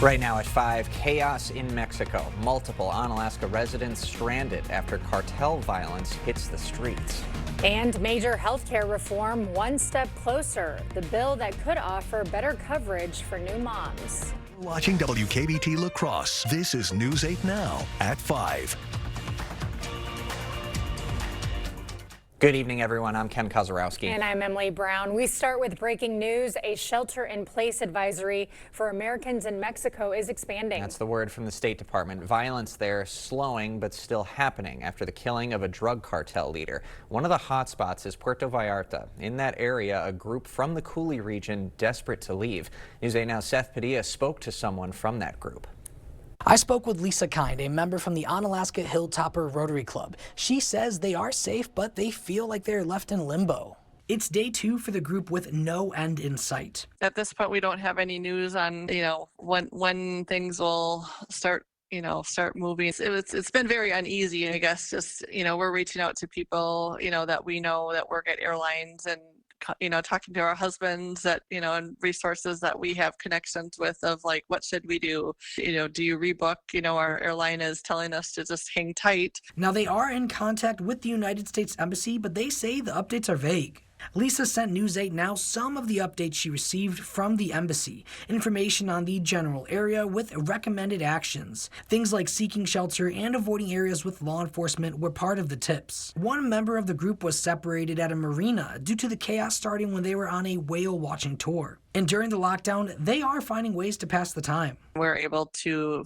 Right now at 5, chaos in Mexico. Multiple Onalaska residents stranded after cartel violence hits the streets. And major healthcare reform one step closer. The bill that could offer better coverage for new moms. Watching WKBT La Crosse. This is News 8 Now at 5. Good evening, everyone. I'm Ken Kozarowski. And I'm Emily Brown. We start with breaking news. A shelter-in-place advisory for Americans in Mexico is expanding. That's the word from the State Department. Violence there slowing but still happening after the killing of a drug cartel leader. One of the hot spots is Puerto Vallarta. In that area, a group from the Coulee region desperate to leave. News 8 Now's Seth Padilla spoke to someone from that group. I spoke with Lisa Kind, a member from the Onalaska Hilltopper Rotary Club. She says they are safe, but they feel like they're left in limbo. It's day 2 for the group with no end in sight. At this point, we don't have any news on, when things will start moving. It's been very uneasy, I guess. Just, we're reaching out to people, that we know that work at airlines and talking to our husbands that, and resources that we have connections with of like, what should we do? Do you rebook? Our airline is telling us to just hang tight. Now, they are in contact with the United States Embassy, but they say the updates are vague. Lisa sent News 8 Now some of the updates she received from the embassy. Information on the general area with recommended actions. Things like seeking shelter and avoiding areas with law enforcement were part of the tips. One member of the group was separated at a marina due to the chaos starting when they were on a whale watching tour. And during the lockdown, they are finding ways to pass the time. We're able to,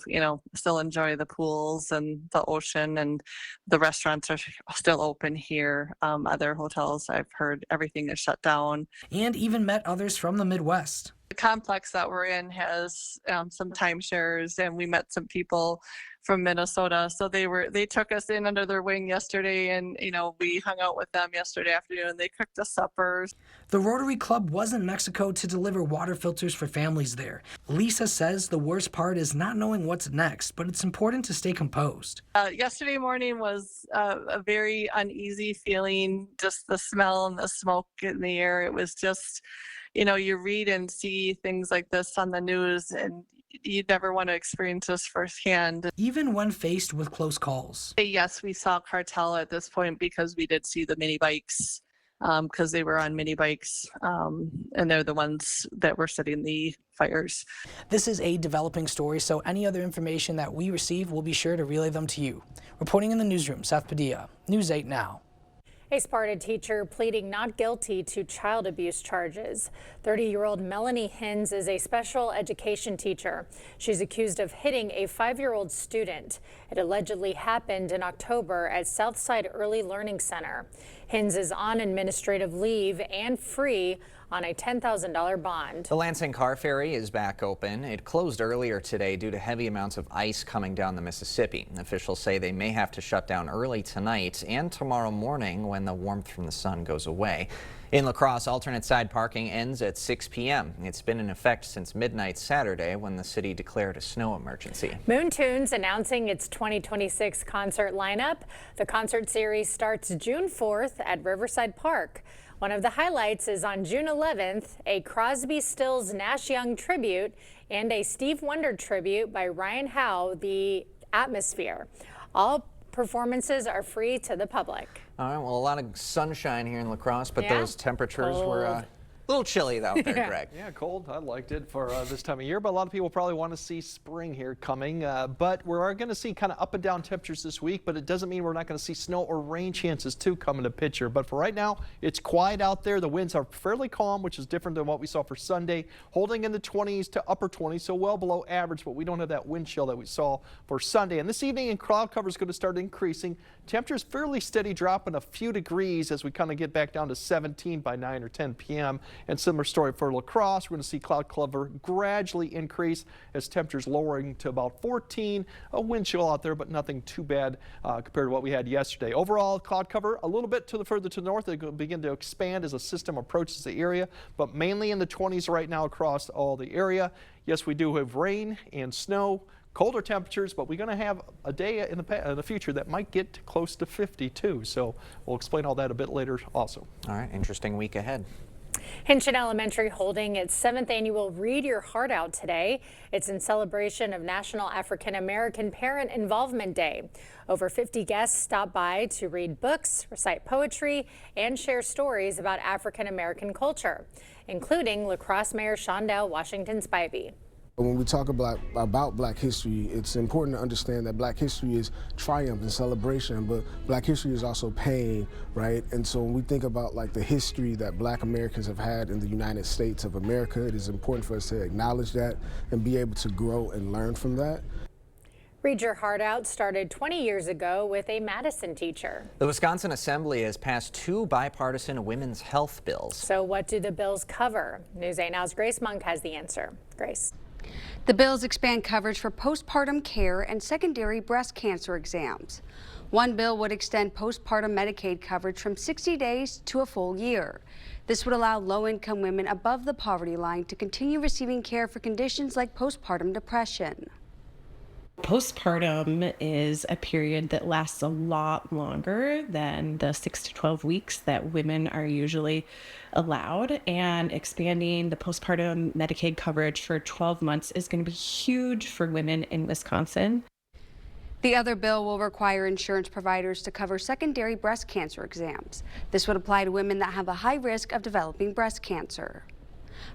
still enjoy the pools and the ocean, and the restaurants are still open here. Other hotels, I've heard everything is shut down. And even met others from the Midwest. The complex that we're in has some timeshares, and we met some people from Minnesota. So they took us in under their wing yesterday, and we hung out with them yesterday afternoon. They cooked us suppers. The Rotary Club was in Mexico to deliver water filters for families there. Lisa says the worst part is not knowing what's next, but it's important to stay composed. Yesterday morning was a very uneasy feeling, just the smell and the smoke in the air. It was just, you read and see things like this on the news, and you never want to experience this firsthand. Even when faced with close calls. Yes, we saw cartel at this point because we did see the mini bikes, because they were on mini bikes, and they're the ones that were setting the fires. This is a developing story, so any other information that we receive, we'll be sure to relay them to you. Reporting in the newsroom, Seth Padilla, News 8 Now. A Sparta teacher pleading not guilty to child abuse charges. 30-year-old Melanie Hins is a special education teacher. She's accused of hitting a 5-year-old student. It allegedly happened in October at Southside Early Learning Center. Hins is on administrative leave and free on a $10,000 bond. The Lansing Car Ferry is back open. It closed earlier today due to heavy amounts of ice coming down the Mississippi. Officials say they may have to shut down early tonight and tomorrow morning when the warmth from the sun goes away. In La Crosse, alternate side parking ends at 6 p.m. It's been in effect since midnight Saturday when the city declared a snow emergency. Moon Tunes announcing its 2026 concert lineup. The concert series starts June 4th at Riverside Park. One of the highlights is on June 11th, a Crosby, Stills, Nash Young tribute and a Steve Wonder tribute by Ryan Howe, The Atmosphere. All performances are free to the public. All right, well, a lot of sunshine here in La Crosse, but Yeah. those temperatures were Cold. a little chilly out there, Greg. Yeah, cold. I liked it for this time of year, but a lot of people probably want to see spring here coming. But we're going to see kind of up and down temperatures this week, but it doesn't mean we're not going to see snow or rain chances too coming to picture. But for right now, it's quiet out there. The winds are fairly calm, which is different than what we saw for Sunday, holding in the 20s to upper 20s, so well below average, but we don't have that wind chill that we saw for Sunday. And this evening, cloud cover is going to start increasing. Temperatures fairly steady, dropping a few degrees as we kind of get back down to 17 by 9 or 10 p.m. And similar story for La Crosse. We're going to see cloud cover gradually increase as temperatures lowering to about 14. A wind chill out there, but nothing too bad compared to what we had yesterday. Overall, cloud cover a little bit further to the north. It's going to begin to expand as a system approaches the area, but mainly in the 20s right now across all the area. Yes, we do have rain and snow. Colder temperatures, but we're going to have a day in the future that might get close to 52. So we'll explain all that a bit later also. All right, interesting week ahead. Hinchin Elementary holding its 7th annual Read Your Heart Out today. It's in celebration of National African American Parent Involvement Day. Over 50 guests stopped by to read books, recite poetry, and share stories about African American culture, including La Crosse Mayor Shondell Washington Spivey. When we talk about Black history, it's important to understand that Black history is triumph and celebration, but Black history is also pain, right? And so when we think about like the history that Black Americans have had in the United States of America, it is important for us to acknowledge that and be able to grow and learn from that. Read Your Heart Out started 20 years ago with a Madison teacher. The Wisconsin Assembly has passed 2 bipartisan women's health bills. So what do the bills cover? News 8 Now's Grace Monk has the answer. Grace. The bills expand coverage for postpartum care and secondary breast cancer exams. One bill would extend postpartum Medicaid coverage from 60 days to a full year. This would allow low-income women above the poverty line to continue receiving care for conditions like postpartum depression. Postpartum is a period that lasts a lot longer than the 6 to 12 weeks that women are usually allowed, and expanding the postpartum Medicaid coverage for 12 months is going to be huge for women in Wisconsin. The other bill will require insurance providers to cover secondary breast cancer exams. This would apply to women that have a high risk of developing breast cancer.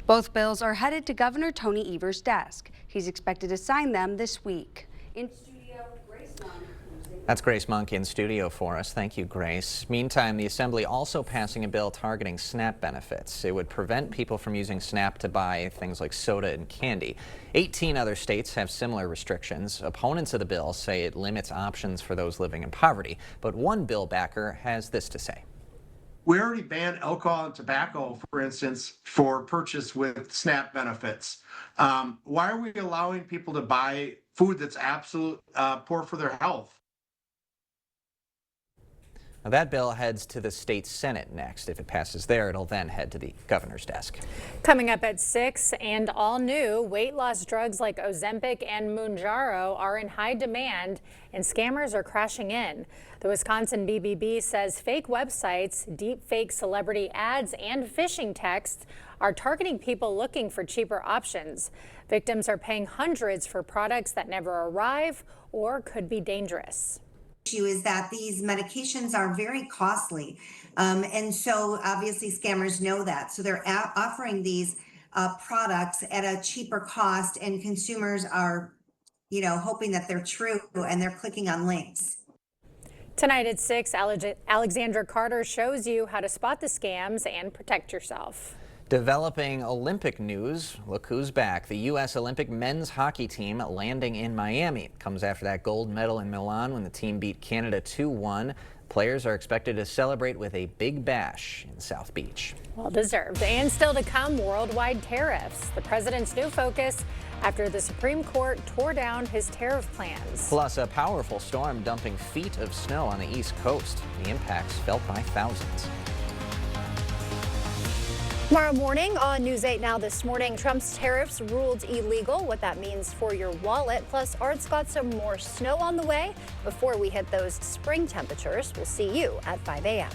Both bills are headed to Governor Tony Evers' desk. He's expected to sign them this week. In studio, Grace Monk. That's Grace Monk in studio for us. Thank you, Grace. Meantime, the Assembly also passing a bill targeting SNAP benefits. It would prevent people from using SNAP to buy things like soda and candy. 18 other states have similar restrictions. Opponents of the bill say it limits options for those living in poverty. But one bill backer has this to say. We already banned alcohol and tobacco, for instance, for purchase with SNAP benefits. Why are we allowing people to buy food that's absolute poor for their health? Now, that bill heads to the state Senate next. If it passes there, it'll then head to the governor's desk. Coming up at 6, and all new, weight loss drugs like Ozempic and Mounjaro are in high demand and scammers are crashing in. The Wisconsin BBB says fake websites, deep fake celebrity ads, and phishing texts are targeting people looking for cheaper options. Victims are paying hundreds for products that never arrive or could be dangerous. Issue is that these medications are very costly, and so obviously scammers know that, so they're offering these products at a cheaper cost, and consumers are, hoping that they're true, and they're clicking on links. Tonight at 6, Alexandra Carter shows you how to spot the scams and protect yourself. Developing Olympic news. Look who's back. The U.S. Olympic men's hockey team landing in Miami. Comes after that gold medal in Milan when the team beat Canada 2-1. Players are expected to celebrate with a big bash in South Beach. Well deserved. And still to come, worldwide tariffs. The president's new focus after the Supreme Court tore down his tariff plans. Plus, a powerful storm dumping feet of snow on the East Coast. The impacts felt by thousands. Tomorrow morning on News 8 Now this morning, Trump's tariffs ruled illegal, what that means for your wallet. Plus, Art's got some more snow on the way before we hit those spring temperatures. We'll see you at 5 a.m.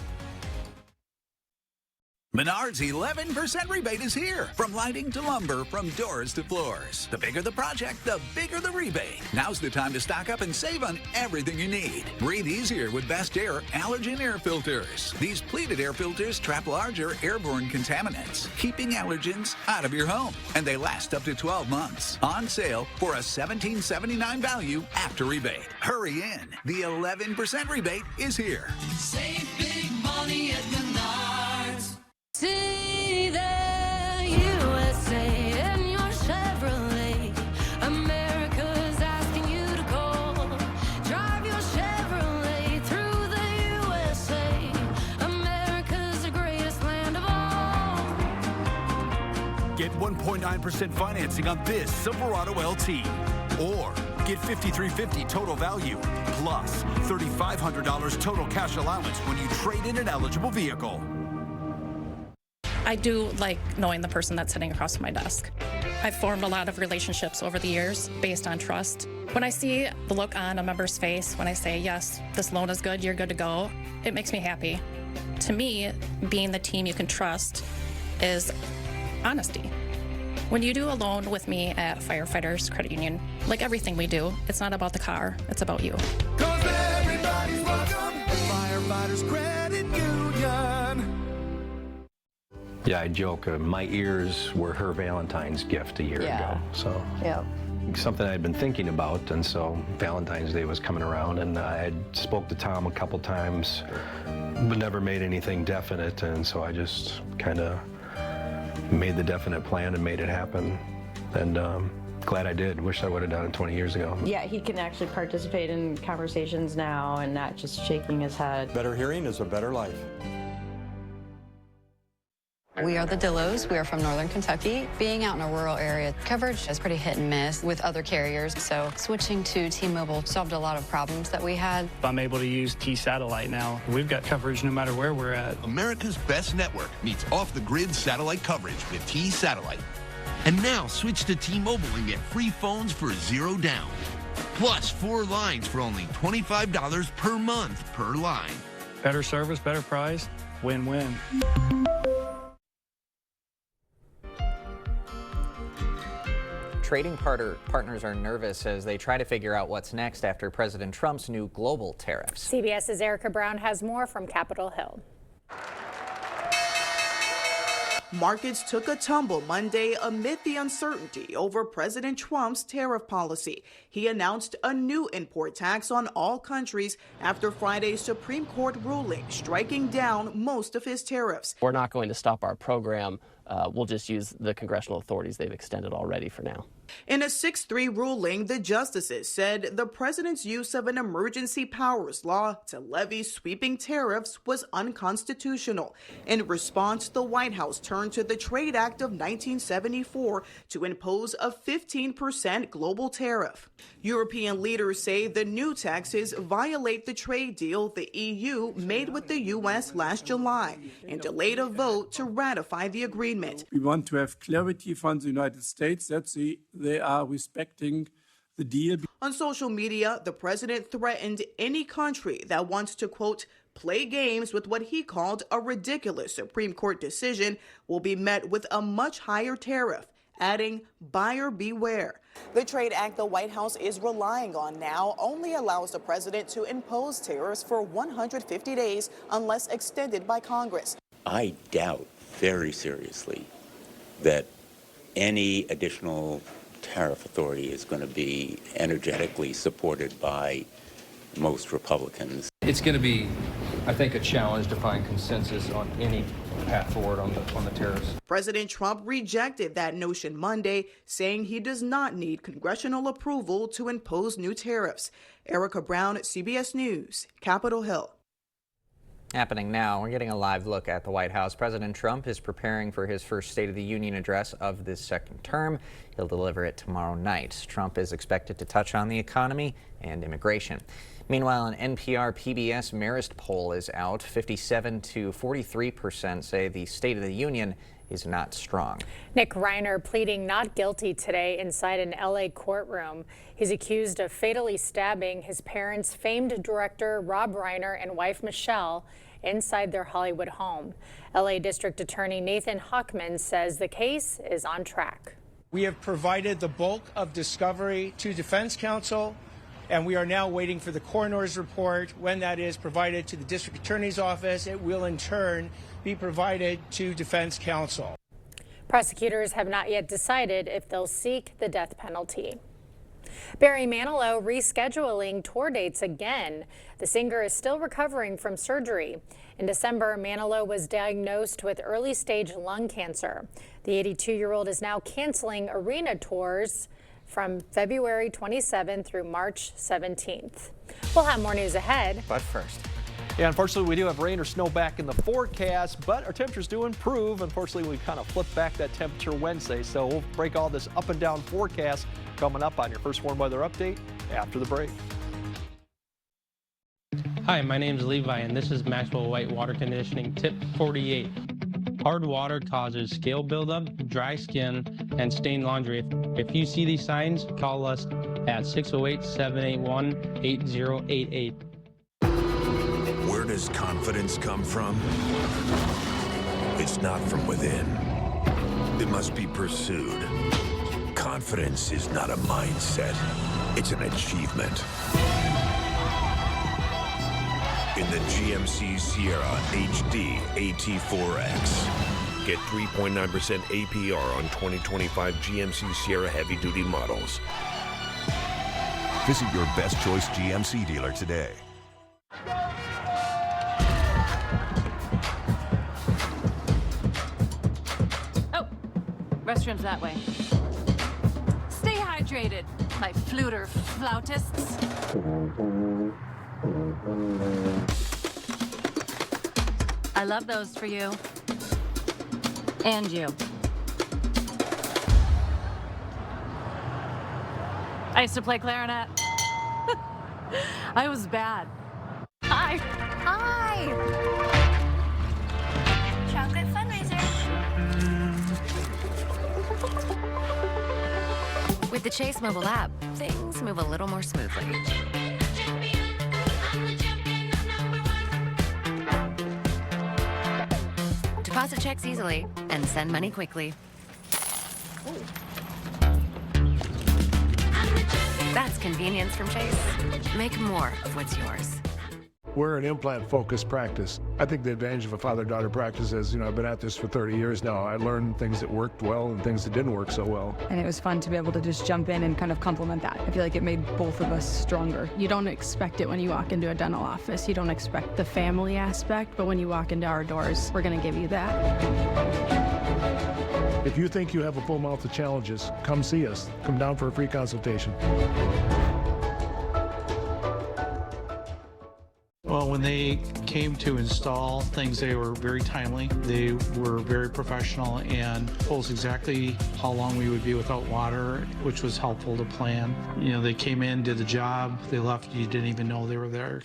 Menards 11% rebate is here. From lighting to lumber, from doors to floors. The bigger the project, the bigger the rebate. Now's the time to stock up and save on everything you need. Breathe easier with Best Air allergen air filters. These pleated air filters trap larger airborne contaminants, keeping allergens out of your home. And they last up to 12 months. On sale for a $17.79 value after rebate. Hurry in. The 11% rebate is here. Save big money at Menards. See the USA in your Chevrolet. America's asking you to call. Drive your Chevrolet through the USA. America's the greatest land of all. Get 1.9% financing on this Silverado LT. Or get $5,350 total value plus $3,500 total cash allowance when you trade in an eligible vehicle. I do like knowing the person that's sitting across from my desk. I've formed a lot of relationships over the years based on trust. When I see the look on a member's face, when I say, yes, this loan is good, you're good to go, it makes me happy. To me, being the team you can trust is honesty. When you do a loan with me at Firefighters Credit Union, like everything we do, it's not about the car, it's about you. Cause everybody's welcome at Firefighters Credit Union. Yeah, I joke, my ears were her Valentine's gift a year ago. So something I'd been thinking about, and so Valentine's Day was coming around, and I had spoke to Tom a couple times, but never made anything definite, and so I just kind of made the definite plan and made it happen. And glad I did. Wish I would have done it 20 years ago. Yeah, he can actually participate in conversations now and not just shaking his head. Better hearing is a better life. We are the Dillos. We are from Northern Kentucky. Being out in a rural area, coverage is pretty hit and miss with other carriers, so switching to T-Mobile solved a lot of problems that we had. I'm able to use T-Satellite now. We've got coverage no matter where we're at. America's best network meets off-the-grid satellite coverage with T-Satellite. And now switch to T-Mobile and get free phones for $0 down. Plus 4 lines for only $25 per month per line. Better service, better price, win-win. Trading partners are nervous as they try to figure out what's next after President Trump's new global tariffs. CBS's Erica Brown has more from Capitol Hill. Markets took a tumble Monday amid the uncertainty over President Trump's tariff policy. He announced a new import tax on all countries after Friday's Supreme Court ruling, striking down most of his tariffs. We're not going to stop our program. We'll just use the congressional authorities they've extended already for now. In a 6-3 ruling, the justices said the president's use of an emergency powers law to levy sweeping tariffs was unconstitutional. In response, the White House turned to the Trade Act of 1974 to impose a 15% global tariff. European leaders say the new taxes violate the trade deal the EU made with the U.S. last July and delayed a vote to ratify the agreement. We want to have clarity from the United States that they are respecting the deal. On social media, the president threatened any country that wants to, quote, play games with what he called a ridiculous Supreme Court decision will be met with a much higher tariff, adding, buyer beware. The Trade Act the White House is relying on now only allows the president to impose tariffs for 150 days unless extended by Congress. I doubt very seriously that any additional tariff authority is going to be energetically supported by most Republicans. It's going to be, I think, a challenge to find consensus on any path forward on the tariffs. President Trump rejected that notion Monday, saying he does not need congressional approval to impose new tariffs. Erica Brown, CBS News, Capitol Hill. Happening now, we're getting a live look at the White House. President Trump is preparing for his first State of the Union address of this second term. He'll deliver it tomorrow night. Trump is expected to touch on the economy and immigration. Meanwhile, an NPR PBS Marist poll is out. 57 to 43% say the State of the Union is not strong. Nick Reiner pleading not guilty today inside an LA courtroom. He's accused of fatally stabbing his parents' famed director Rob Reiner and wife Michelle inside their Hollywood home. LA District Attorney Nathan Hochman says the case is on track. We have provided the bulk of discovery to defense counsel, and we are now waiting for the coroner's report. When that is provided to the district attorney's office, it will in turn be provided to defense counsel. Prosecutors have not yet decided if they'll seek the death penalty. Barry Manilow rescheduling tour dates again. The singer is still recovering from surgery. In December, Manilow was diagnosed with early-stage lung cancer. The 82-year-old is now canceling arena tours from February 27th through March 17th. We'll have more news ahead. But first. Yeah, unfortunately, we do have rain or snow back in the forecast, but our temperatures do improve. Unfortunately, we kind of flipped back that temperature Wednesday, so we'll break all this up and down forecast coming up on your first warm weather update after the break. Hi, my name is Levi, and this is Maxwell White Water Conditioning Tip 48. Hard water causes scale buildup, dry skin, and stained laundry. If you see these signs, call us at 608-781-8088. Where does confidence come from? It It's not from within. It must be pursued. Confidence is not a mindset. It's an achievement. In the GMC Sierra HD AT4X. Get 3.9% APR on 2025 GMC Sierra heavy-duty models. Visit your best choice GMC dealer today. Oh, restrooms that way. Stay hydrated, my fluter flautists. I love those for you. And you. I used to play clarinet. I was bad. Hi. Hi. Chocolate fundraiser. With the Chase mobile app, things move a little more smoothly. Deposit checks easily and send money quickly. That's convenience from Chase. Make more of what's yours. We're an implant-focused practice. I think the advantage of a father-daughter practice is, I've been at this for 30 years now. I learned things that worked well and things that didn't work so well. And it was fun to be able to just jump in and kind of complement that. I feel like it made both of us stronger. You don't expect it when you walk into a dental office. You don't expect the family aspect, but when you walk into our doors, we're going to give you that. If you think you have a full mouth of challenges, come see us. Come down for a free consultation. Well, when they came to install things, they were very timely. They were very professional and told us exactly how long we would be without water, which was helpful to plan. They came in, did the job, they left, you didn't even know they were there.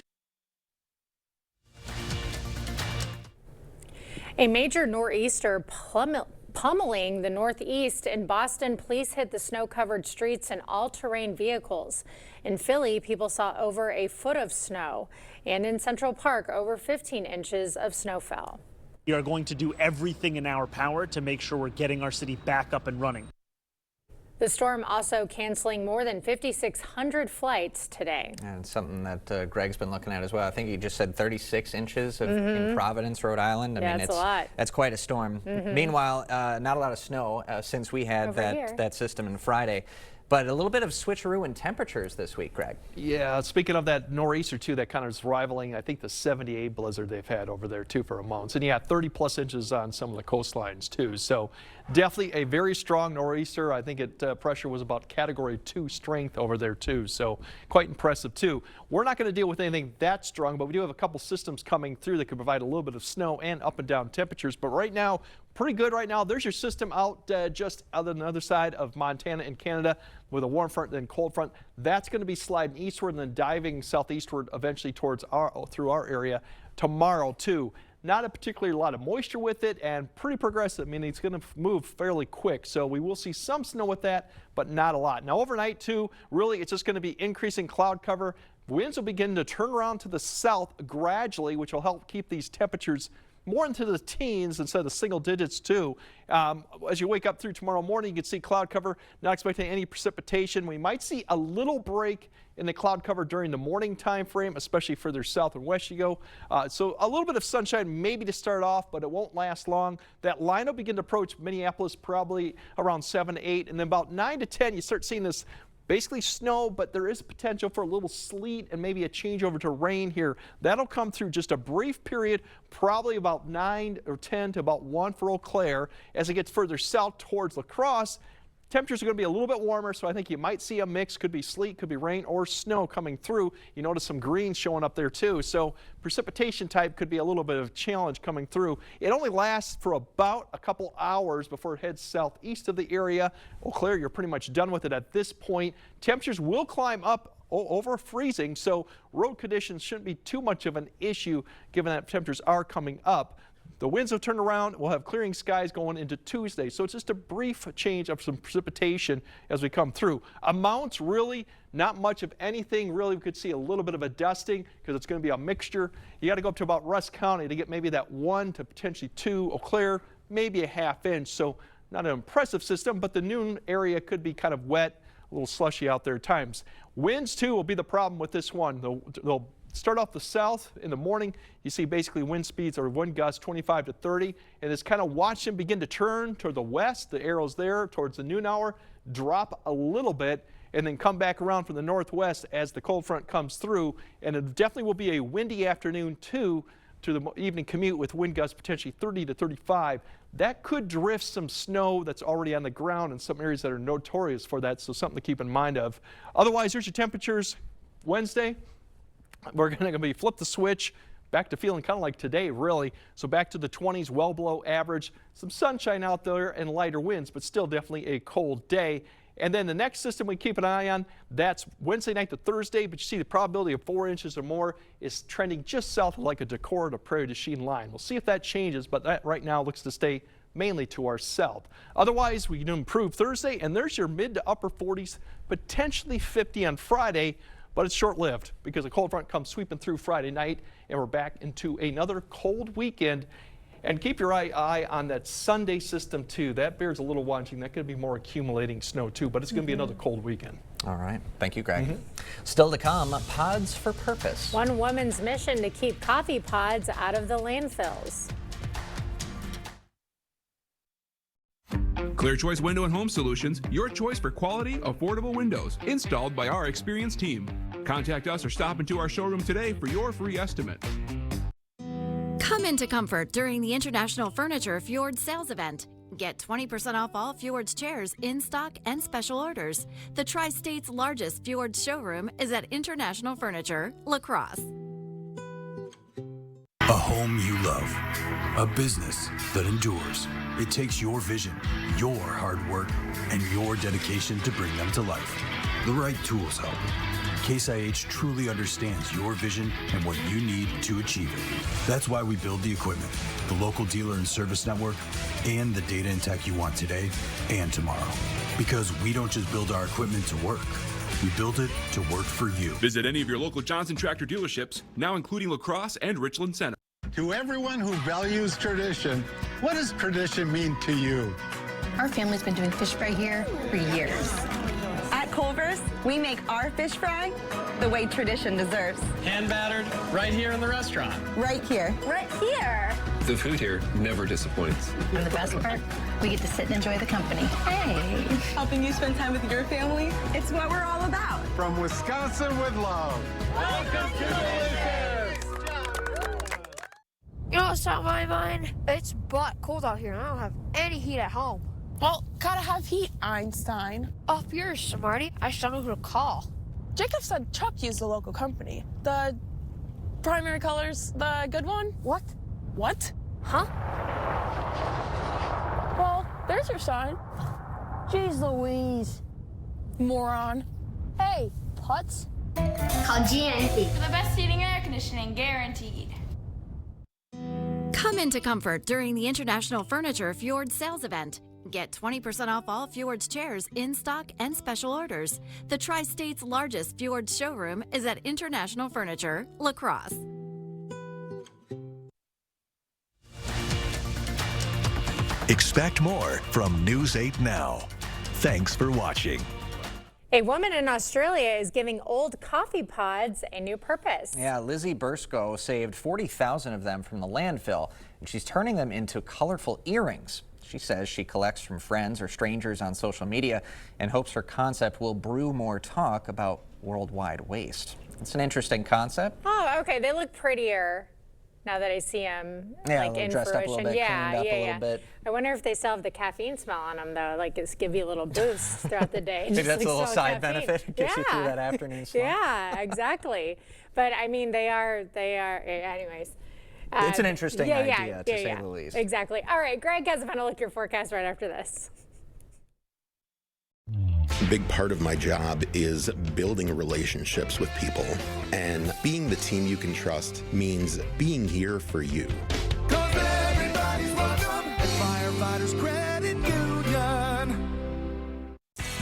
A major nor'easter pummeling the Northeast. In Boston, police hit the snow-covered streets and all-terrain vehicles. In Philly, people saw over a foot of snow. And in Central Park, over 15 inches of snow fell. We are going to do everything in our power to make sure we're getting our city back up and running. The storm also canceling more than 5,600 flights today. And something that Greg's been looking at as well. I think he just said 36 inches in Providence, Rhode Island. I mean, that's a lot. That's quite a storm. Meanwhile, not a lot of snow since we had that system on Friday. But a little bit of switcheroo in temperatures this week, Greg. Yeah, speaking of that nor'easter too, that kind of is rivaling, I think, the 78 blizzard they've had over there too for a month. And you had 30+ inches on some of the coastlines too. So definitely a very strong nor'easter. I think pressure was about Category 2 strength over there too. So quite impressive too. We're not going to deal with anything that strong, but we do have a couple systems coming through that could provide a little bit of snow and up and down temperatures. But right now, pretty good right now. There's your system out just on the other side of Montana and Canada with a warm front and cold front. That's going to be sliding eastward and then diving southeastward eventually towards through our area tomorrow too. Not a particularly lot of moisture with it and pretty progressive. I mean, it's going to move fairly quick. So we will see some snow with that, but not a lot. Now overnight too, really it's just going to be increasing cloud cover. Winds will begin to turn around to the south gradually, which will help keep these temperatures more into the teens instead of single digits too. As you wake up through tomorrow morning, you can see cloud cover, not expecting any precipitation. We might see a little break in the cloud cover during the morning time frame, especially further south and west you go. So a little bit of sunshine maybe to start off, but it won't last long. That line will begin to approach Minneapolis probably around 7 to 8, and then about 9 to 10 you start seeing this basically snow, but there is potential for a little sleet and maybe a change over to rain here. That'll come through just a brief period, probably about 9 or 10 to about 1 for Eau Claire. As it gets further south towards La Crosse, temperatures are going to be a little bit warmer, so I think you might see a mix. Could be sleet, could be rain or snow coming through. You notice some greens showing up there too. So precipitation type could be a little bit of a challenge coming through. It only lasts for about a couple hours before it heads southeast of the area. Eau Claire, you're pretty much done with it at this point. Temperatures will climb up over freezing, so road conditions shouldn't be too much of an issue given that temperatures are coming up. The winds will turn around. We'll have clearing skies going into Tuesday. So it's just a brief change of some precipitation as we come through. Amounts really not much of anything. Really, we could see a little bit of a dusting because it's going to be a mixture. You got to go up to about Rusk County to get maybe that 1 to potentially 2. Eau Claire, maybe a half inch. So not an impressive system, but the noon area could be kind of wet, a little slushy out there at times. Winds, too, will be the problem with this one. They'll start off the south in the morning. You see basically wind speeds or wind gusts 25 to 30, and it's kind of watch them begin to turn toward the west. The arrows there towards the noon hour drop a little bit and then come back around from the northwest as the cold front comes through. And it definitely will be a windy afternoon, too, to the evening commute with wind gusts potentially 30 to 35. That could drift some snow that's already on the ground in some areas that are notorious for that, so something to keep in mind of. Otherwise, here's your temperatures Wednesday. We're going to be flip the switch back to feeling kind of like today, really. So back to the 20s, well below average. Some sunshine out there and lighter winds, but still definitely a cold day. And then the next system we keep an eye on, that's Wednesday night to Thursday, but you see the probability of 4 inches or more is trending just south of like a Decorah to Prairie du Chien line. We'll see if that changes, but that right now looks to stay mainly to our south. Otherwise, we can improve Thursday, and there's your mid to upper 40s, potentially 50 on Friday, but it's short-lived because a cold front comes sweeping through Friday night, and we're back into another cold weekend. And keep your eye on that Sunday system, too. That bears a little watching. That could be more accumulating snow, too, but it's going to be another cold weekend. All right. Thank you, Greg. Still to come, Pods for Purpose. One woman's mission to keep coffee pods out of the landfills. Clear Choice Window and Home Solutions, your choice for quality, affordable windows, installed by our experienced team. Contact us or stop into our showroom today for your free estimate. Come into comfort during the International Furniture Fjord sales event. Get 20% off all Fjord's chairs in stock and special orders. The Tri-State's largest Fjord showroom is at International Furniture, La Crosse. A home you love. A business that endures. It takes your vision, your hard work, and your dedication to bring them to life. The right tools help. Case IH truly understands your vision and what you need to achieve it. That's why we build the equipment, the local dealer and service network, and the data and tech you want today and tomorrow. Because we don't just build our equipment to work. We build it to work for you. Visit any of your local Johnson Tractor dealerships, now including La Crosse and Richland Center. To everyone who values tradition, what does tradition mean to you? Our family's been doing fish fry here for years. At Culver's, we make our fish fry the way tradition deserves. Hand battered, right here in the restaurant. Right here. Right here. The food here never disappoints. And the best part, we get to sit and enjoy the company. Hey, helping you spend time with your family, it's what we're all about. From Wisconsin with love. Welcome to Delicious! You know what's on my mind? It's butt cold out here and I don't have any heat at home. Well, gotta have heat, Einstein. Up yours, smarty. I just don't know who to call. Jacob said Chuck used the local company. The Primary Colors, the good one? What? What? Huh? Well, there's your sign. Jeez Louise. Moron. Hey, putz. Call GMC. For the best heating and air conditioning, guaranteed. Come into comfort during the International Furniture Fjord sales event. Get 20% off all Fjord's chairs in stock and special orders. The Tri-State's largest Fjord showroom is at International Furniture, La Crosse. Expect more from News 8 Now. Thanks for watching. A woman in Australia is giving old coffee pods a new purpose. Yeah, Lizzie Bursko saved 40,000 of them from the landfill, and she's turning them into colorful earrings. She says she collects from friends or strangers on social media and hopes her concept will brew more talk about worldwide waste. It's an interesting concept. Oh, okay. They look prettier now that I see them like in dressed fruition. up a little bit, cleaned up a little bit. I wonder if they still have the caffeine smell on them though, like just give you a little boost throughout the day. Maybe just that's like a little so side caffeine. benefit, gets you through that afternoon slump. Yeah, exactly. But I mean, they are, anyways. It's an interesting idea, to say the least. Exactly. All right, Greg has a final look at your forecast right after this. A big part of my job is building relationships with people. And being the team you can trust means being here for you. Cause everybody's welcome at Firefighters Credit Union.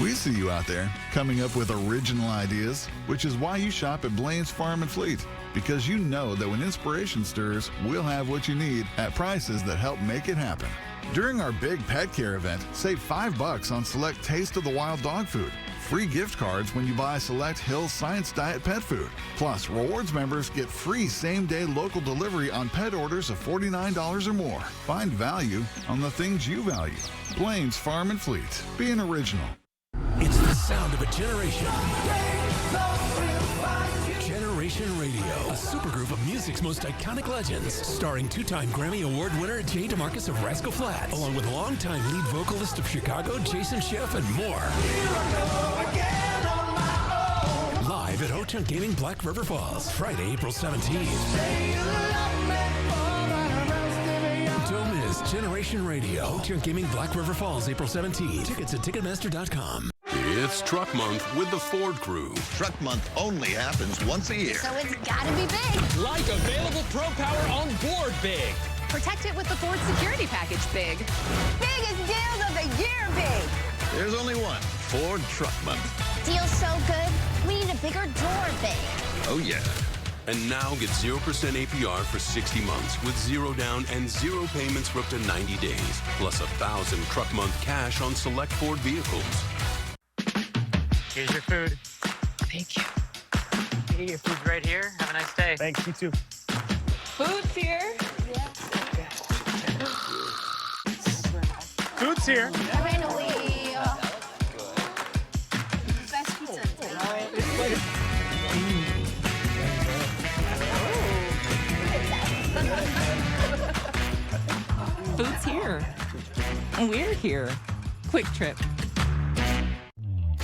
We see you out there coming up with original ideas, which is why you shop at Blaine's Farm and Fleet. Because you know that when inspiration stirs, we'll have what you need at prices that help make it happen. During our big pet care event, save $5 on select Taste of the Wild dog food. Free gift cards when you buy select Hill's Science Diet pet food. Plus, rewards members get free same-day local delivery on pet orders of $49 or more. Find value on the things you value. Plains Farm and Fleet. Be an original. It's the sound of a generation. Generation Radio, a supergroup of music's most iconic legends, starring two-time Grammy Award winner Jay DeMarcus of Rascal Flatts, along with longtime lead vocalist of Chicago, Jason Schiff, and more. Live at Ho-Chunk Gaming Black River Falls, Friday, April 17th. Don't miss Generation Radio, Ho-Chunk Gaming Black River Falls, April 17th. Tickets at Ticketmaster.com. It's Truck Month with the Ford Crew. Truck Month only happens once a year. So it's gotta be big. Like available Pro Power on board big. Protect it with the Ford Security Package big. Biggest deals of the year big. There's only one, Ford Truck Month. Deal's so good, we need a bigger door big. Oh yeah. And now get 0% APR for 60 months with 0 down and 0 payments for up to 90 days. Plus $1,000 Truck Month cash on select Ford vehicles. Here's your food. Thank you. Hey, your food's right here. Have a nice day. Thanks, you too. Food's here. Food's here. Finally. Best pizza. Food's here. We're here. Quick Trip.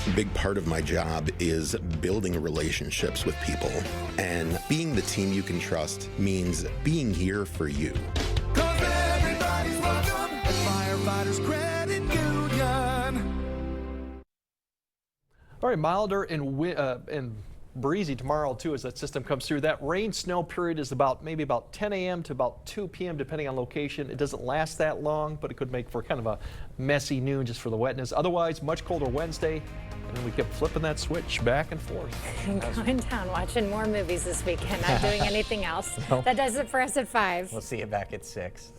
A big part of my job is building relationships with people. And being the team you can trust means being here for you. Everybody's welcome at Firefighters Credit Union. All right, milder and breezy tomorrow too as that system comes through. That rain snow period is maybe about 10 a.m. to about 2 p.m. depending on location. It doesn't last that long, but it could make for kind of a messy noon just for the wetness. Otherwise, much colder Wednesday, and then we kept flipping that switch back and forth. Going down, watching more movies this weekend, not doing anything else. No. That does it for us at 5. We'll see you back at 6.